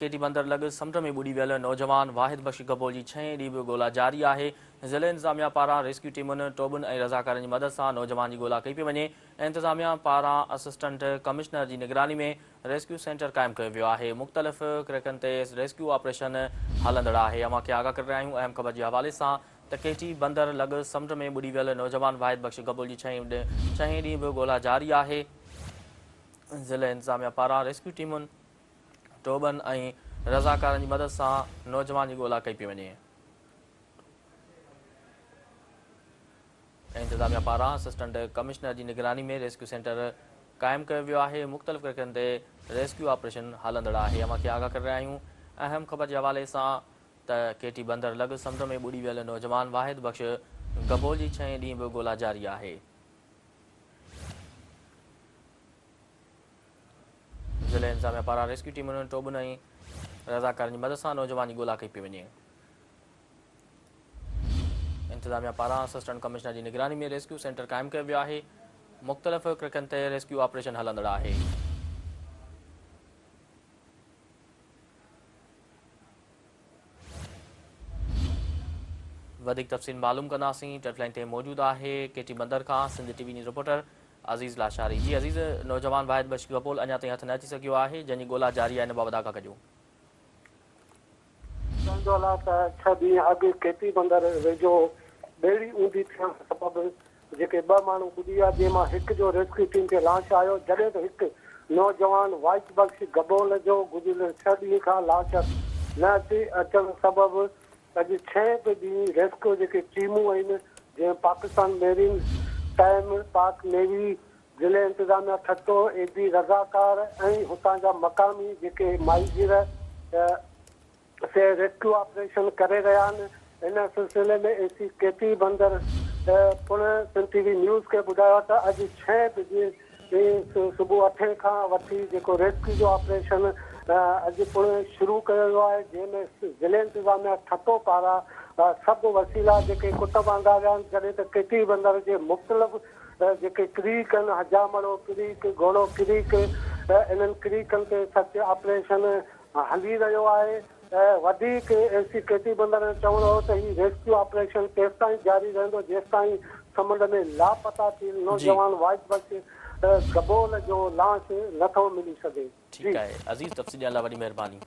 केटी बंदर लॻ समुंड में ॿुॾी वियल नौजवान वाहिद बख्श गबोल जी 6 ॾींहं बि ॻोल्हा जारी आहे। ज़िले इंतिज़ामिया पारां रेस्क्यू टीमुनि टोबुनि ऐं रज़ाकारनि जी मदद सां नौजवान जी ॻोल्हा कई पई वञे। इंतिज़ामिया पारां असिस्टेंट कमिश्नर जी निगरानी में रेस्क्यू सेंटर क़ाइमु कयो वियो आहे। मुख़्तलिफ़ क्रैकनि ते रेस्क्यू ऑपरेशन हलंदड़ आहे। अमां खे आगाह करे रहिया आहियूं अहम ख़बर जे हवाले सां त केटी बंदर लॻ समुंड में ॿुॾी वियल नौजवान वाहिद बख्श गबोल जी 6 ॾींहं बि ॻोल्हा जारी आहे। ज़िले इंतिज़ामिया पारां रेस्क्यू टीमुनि टोबन ऐं रज़ाकारनि जी मदद सां नौजवान जी ॻोल्हा कई पई वञे। इंतिज़ामिया पारां असिस्टेंट कमिश्नर जी निगरानी में रेस्क्यू सेंटर क़ाइमु कयो वियो आहे। मुख़्तलिफ़ क्रैकनि ते रेस्क्यू ऑपरेशन हलंदड़ आहे। अमां खे आगाह करे रहिया आहियूं अहम ख़बर जे हवाले सां त केटी बंदर लॻ समुंड में ॿुॾी वियल नौजवान वाहिद बख्श गबोल जी 6 ॾींहं बि ॻोल्हा जारी आहे। ज़िले इंतिज़ामिया पारां रेस्क्यू टीमुनि टोबुनि ऐं रज़ाकारनि जी मदद सां नौजवान जी ॻोल्हा कई पई वञे। इंतिज़ामिया पारां असिस्टेंट कमिश्नर जी निगरानी में रेस्क्यू सेंटर क़ाइमु कयो वियो आहे। मुख़्तलिफ़ क्रैकनि ते रेस्क्यू ऑपरेशन हलंदड़ आहे। वधीक तफ़सील मालूम कंदासीं। टेलीफोन ते मौजूदु आहे केटी बंदर खां सिंध टीवी न्यूज़ रिपोर्टर अज़ीज़ लाशारी। जी अज़ीज़, नौजवान वाहिद बख्श गबोल अञा ताईं हथ न अची सघियो आहे, जंहिंजी ॻोल्हा जारी आहे, हिन बाबति आगाह कजो। 6 ॾींहं अॻु केटी बंदर वेझो ॿेड़ी ऊंधी थियण सबबि जेके 2 माण्हू ॿुॾी विया, जंहिं मां हिकु जो रेस्क्यू टीम खे लाश आयो, जॾहिं त हिकु नौजवान वाहिद बख्श गबोल जो गुज़िरियल 6 ॾींहं खां लाश न अचण सबबि अॼु 6 ॾींहं रेस्क्यू जेके टीमूं आहिनि, जीअं पाकिस्तान मेरीन टाइम, पाक नेवी, ज़िले इंतिज़ामिया ठटो, एडी रज़ाकार ऐं हुतां जा मक़ामी जेके माहिर से रेस्क्यू ऑपरेशन करे रहिया आहिनि। इन सिलसिले में एसी केटी बंदर पुणे सिंध टीवी न्यूज़ खे ॿुधायो त अॼु 6 बजे सुबुह 8 खां वठी जेको रेस्क्यू जो ऑपरेशन अॼु पुणे शुरू कयो वियो आहे, जंहिंमें ज़िले इंतिज़ामिया ठटो पारां सभु वसीला जेके कुटुंब आंदा विया आहिनि, जॾहिं त केटी बंदर जे मुख़्तलिफ़ जेके क्रीक आहिनि, हजामड़ो क्रीक, घोड़ो क्रीक, इन्हनि क्रीकनि ते सर्च ऑपरेशन हली रहियो आहे। वधीक एसी केटी बंदर चवणो हो त ही रेस्क्यू ऑपरेशन तेसिताईं जारी रहंदो जेसिताईं समुंड में लापता थियल नौजवान वाहिद बख्श गबोल जो लाश नथो मिली सघे। ठीकु आहे अज़ीज़, तफ़सील लाइ वॾी महिरबानी।